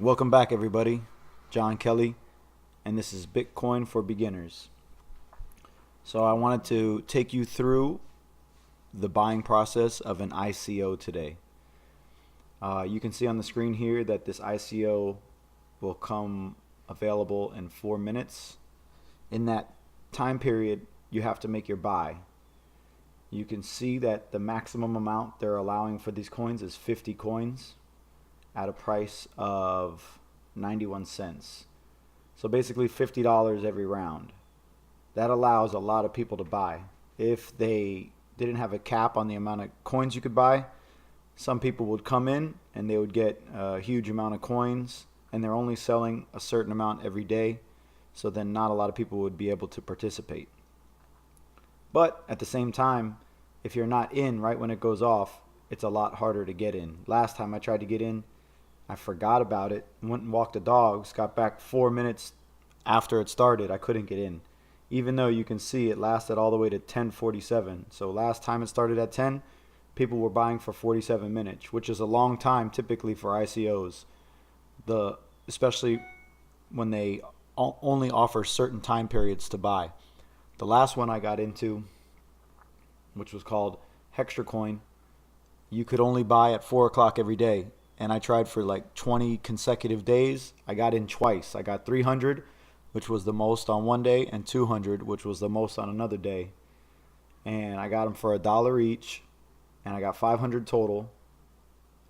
Welcome back, everybody. John Kelly, and this is Bitcoin for Beginners. So I wanted to take you through the buying process of an ICO today. You can see on the screen here that this ICO will come available in 4 minutes. In that time period, you have to make your buy. You can see that the maximum amount they're allowing for these coins is 50 coins at a price of 91 cents. So basically $50 every round. That allows a lot of people to buy. If they didn't have a cap on the amount of coins you could buy, some people would come in and they would get a huge amount of coins, and they're only selling a certain amount every day, so then not a lot of people would be able to participate. But at the same time, if you're not in right when it goes off, it's a lot harder to get in. Last time I tried to get in, I forgot about it, went and walked the dogs, got back 4 minutes after it started. I couldn't get in, even though you can see it lasted all the way to 10:47. So last time it started at 10, people were buying for 47 minutes, which is a long time typically for ICOs, especially when they only offer certain time periods to buy. The last one I got into, which was called Hextracoin, you could only buy at 4 o'clock every day. And I tried for like 20 consecutive days. I got in twice. I got 300, which was the most on one day, and 200, which was the most on another day. And I got them for $1 each, and I got 500 total.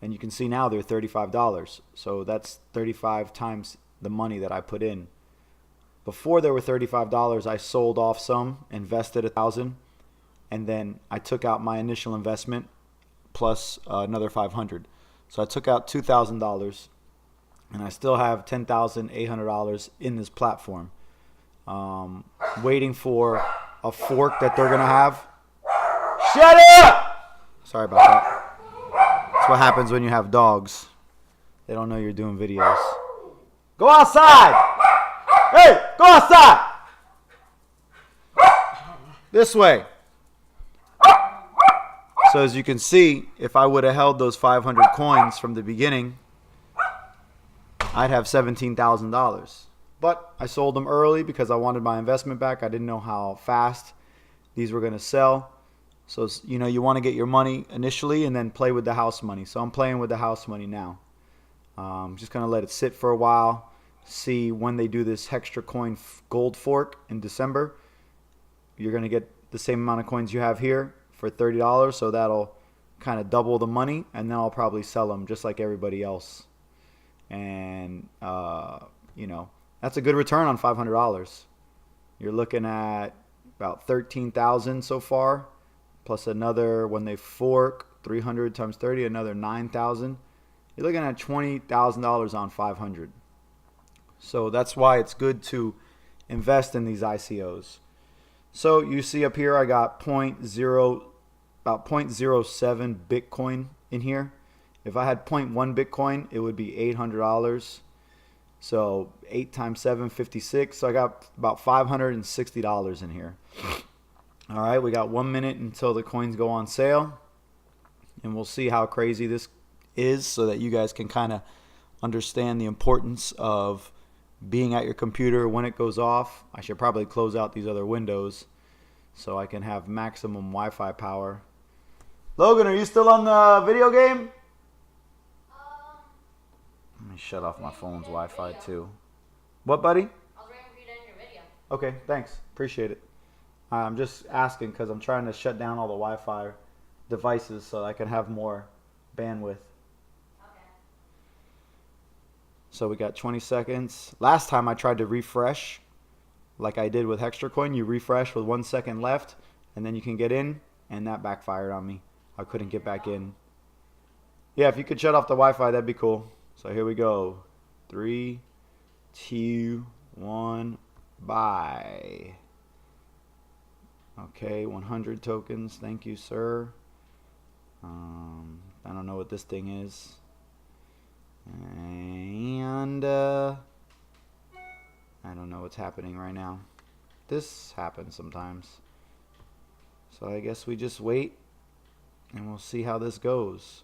And you can see now they're $35. So that's 35 times the money that I put in. Before they were $35, I sold off some, invested $1,000, and then I took out my initial investment plus another 500. So I took out $2,000, and I still have $10,800 in this platform, waiting for a fork that they're going to have. Shut up! Sorry about that. That's what happens when you have dogs. They don't know you're doing videos. Go outside! Hey, go outside! This way. So as you can see, if I would have held those 500 coins from the beginning, I'd have $17,000. But I sold them early because I wanted my investment back. I didn't know how fast these were going to sell. So, you want to get your money initially and then play with the house money. So I'm playing with the house money now. Just going to let it sit for a while, see when they do this Hextracoin gold fork in December. You're going to get the same amount of coins you have here for $30, so that'll kind of double the money, and then I'll probably sell them just like everybody else. And that's a good return on $500. You're looking at about 13,000 so far, plus another, when they fork, 300 times 30, another 9,000. You're looking at $20,000 on 500. So that's why it's good to invest in these ICOs. So you see up here, I got about 0.07 Bitcoin in here. If I had 0.1 Bitcoin, it would be $800. So 8 times 7, 56. So I got about $560 in here. All right, we got 1 minute until the coins go on sale. And we'll see how crazy this is so that you guys can kind of understand the importance of being at your computer when it goes off. I should probably close out these other windows so I can have maximum Wi-Fi power. Logan, are you still on the video game? Let me shut off my phone's Wi-Fi too. What, buddy? I was waiting for you to end your video. Okay, thanks. Appreciate it. I'm just asking because I'm trying to shut down all the Wi-Fi devices so I can have more bandwidth. Okay. So we got 20 seconds. Last time I tried to refresh, like I did with Hextracoin. You refresh with 1 second left, and then you can get in, and that backfired on me. I couldn't get back in. Yeah, if you could shut off the Wi-Fi, that'd be cool. So here we go. 3, 2, 1, buy. Okay, 100 tokens. Thank you, sir. I don't know what this thing is. And I don't know what's happening right now. This happens sometimes. So I guess we just wait and we'll see how this goes.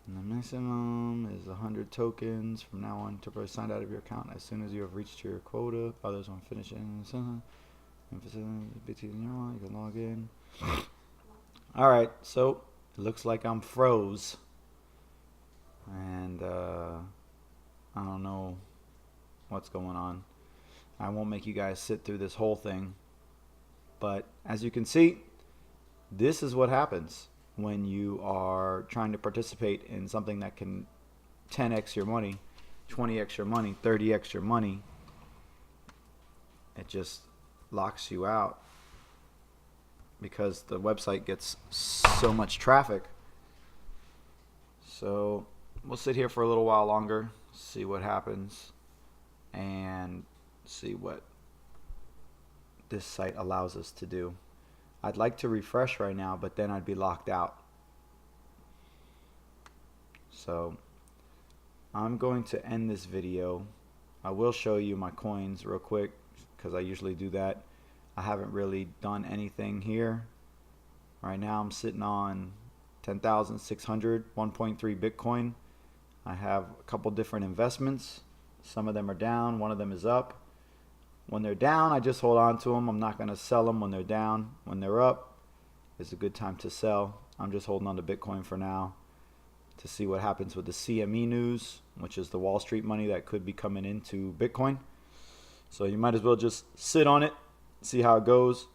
And the maximum is 100 tokens. From now on, temporarily signed out of your account as soon as you have reached your quota. Others won't finish it. You can log in. Alright, so it looks like I'm froze. And I don't know what's going on. I won't make you guys sit through this whole thing. But as you can see, this is what happens when you are trying to participate in something that can 10x your money, 20x your money, 30x your money. It just locks you out because the website gets so much traffic. So we'll sit here for a little while longer, see what happens, and see what this site allows us to do. I'd like to refresh right now, but then I'd be locked out. So I'm going to end this video. I will show you my coins real quick because I usually do that. I haven't really done anything here. Right now I'm sitting on 10,600, 1.3 Bitcoin. I have a couple different investments. Some of them are down, one of them is up. When they're down, I just hold on to them. I'm not going to sell them when they're down. When they're up, it's a good time to sell. I'm just holding on to Bitcoin for now to see what happens with the CME news, which is the Wall Street money that could be coming into Bitcoin. So you might as well just sit on it, see how it goes.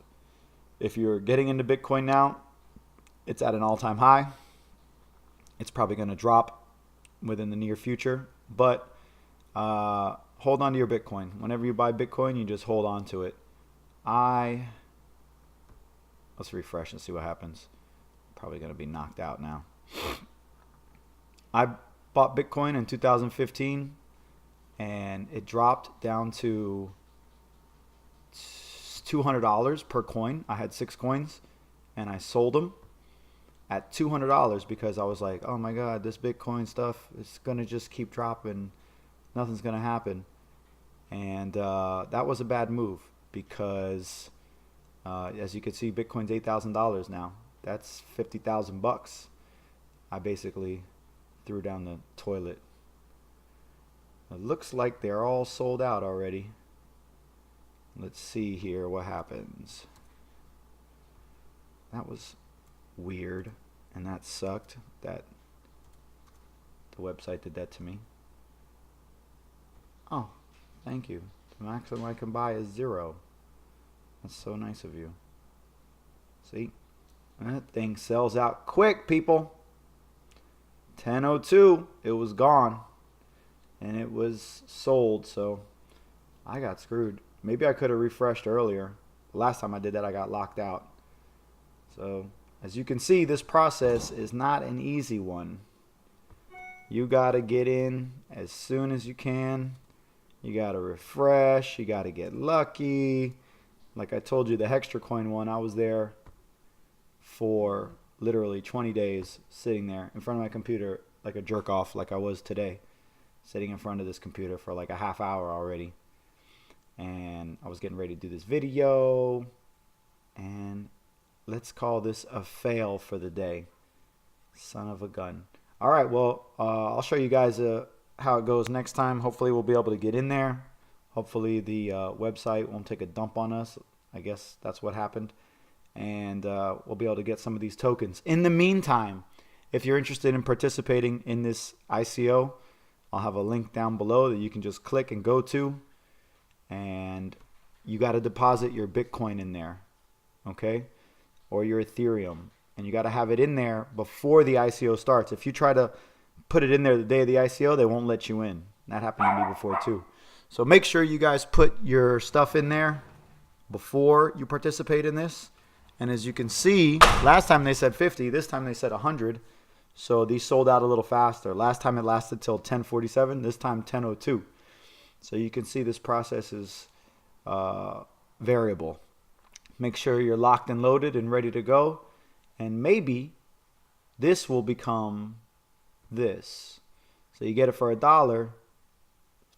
If you're getting into Bitcoin now, it's at an all-time high. It's probably going to drop within the near future, but hold on to your Bitcoin. Whenever you buy Bitcoin, you just hold on to it. Let's refresh and see what happens. Probably going to be knocked out now. I bought Bitcoin in 2015 and it dropped down to $200 per coin. I had 6 coins and I sold them at $200 because I was like, oh my God, this Bitcoin stuff is going to just keep dropping. Nothing's going to happen. And that was a bad move because as you can see, Bitcoin's $8,000 now. That's $50,000 I basically threw down the toilet. It looks like they're all sold out already. Let's see here what happens. That was weird and that sucked that the website did that to me. Oh, thank you. The maximum I can buy is 0. That's so nice of you. See? That thing sells out quick, people. 10:02, it was gone. And it was sold, so I got screwed. Maybe I could have refreshed earlier. Last time I did that, I got locked out. So, as you can see, this process is not an easy one. You got to get in as soon as you can. You got to refresh. You got to get lucky. Like I told you, the Hextra Coin one, I was there for literally 20 days sitting there in front of my computer like a jerk off like I was today. Sitting in front of this computer for like a half hour already. And I was getting ready to do this video. And let's call this a fail for the day. Son of a gun. All right, well, I'll show you guys how it goes next time. Hopefully we'll be able to get in there. Hopefully the website won't take a dump on us. I guess that's what happened. And we'll be able to get some of these tokens. In the meantime, if you're interested in participating in this ICO, I'll have a link down below that you can just click and go to. And you got to deposit your Bitcoin in there, okay? Or your Ethereum. And you got to have it in there before the ICO starts. If you try to put it in there the day of the ICO, they won't let you in. That happened to me before too. So make sure you guys put your stuff in there before you participate in this. And as you can see, last time they said 50, this time they said 100. So these sold out a little faster. Last time it lasted till 10:47, this time 10:02. So you can see this process is variable. Make sure you're locked and loaded and ready to go. And maybe this will become this. So you get it for $1,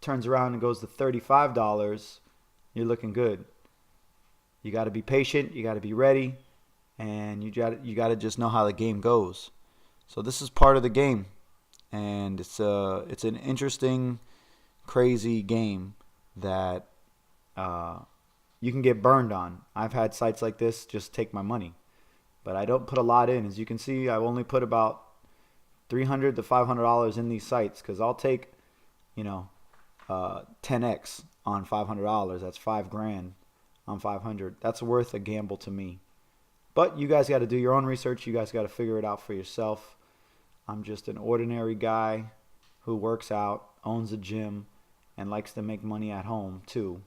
turns around and goes to $35. You're looking good. You got to be patient. You got to be ready. And you got to just know how the game goes. So this is part of the game. and it's an interesting, crazy game that you can get burned on. I've had sites like this just take my money, but I don't put a lot in. As you can see, I've only put about $300 to $500 in these sites because I'll take, 10x on $500. That's $5,000 on 500. That's worth a gamble to me. But you guys got to do your own research. You guys got to figure it out for yourself. I'm just an ordinary guy who works out, owns a gym, and likes to make money at home too,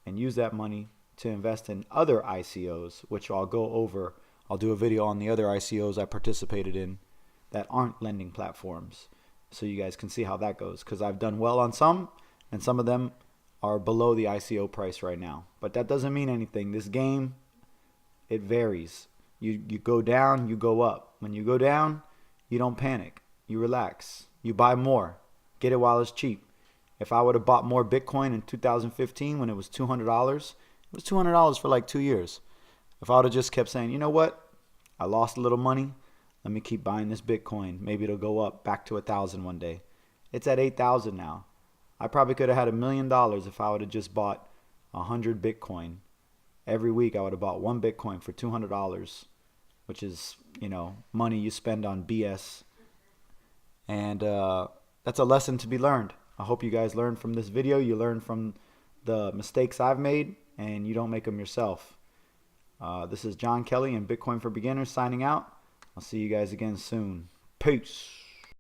and use that money to invest in other ICOs, which I'll go over. I'll do a video on the other ICOs I participated in that aren't lending platforms, so you guys can see how that goes, because I've done well on some, and some of them are below the ICO price right now. But that doesn't mean anything. This game, it varies. You go down, you go up. When you go down, you don't panic. You relax. You buy more. Get it while it's cheap. If I would have bought more Bitcoin in 2015 when it was $200, it was $200 for like 2 years. If I would have just kept saying, you know what, I lost a little money, let me keep buying this Bitcoin. Maybe it'll go up back to 1,000 one day. It's at 8,000 now. I probably could have had $1 million if I would have just bought 100 Bitcoin. Every week I would have bought one Bitcoin for $200, which is, money you spend on BS. And that's a lesson to be learned. I hope you guys learned from this video. You learn from the mistakes I've made, and you don't make them yourself. This is John Kelly and Bitcoin for Beginners signing out. I'll see you guys again soon. Peace.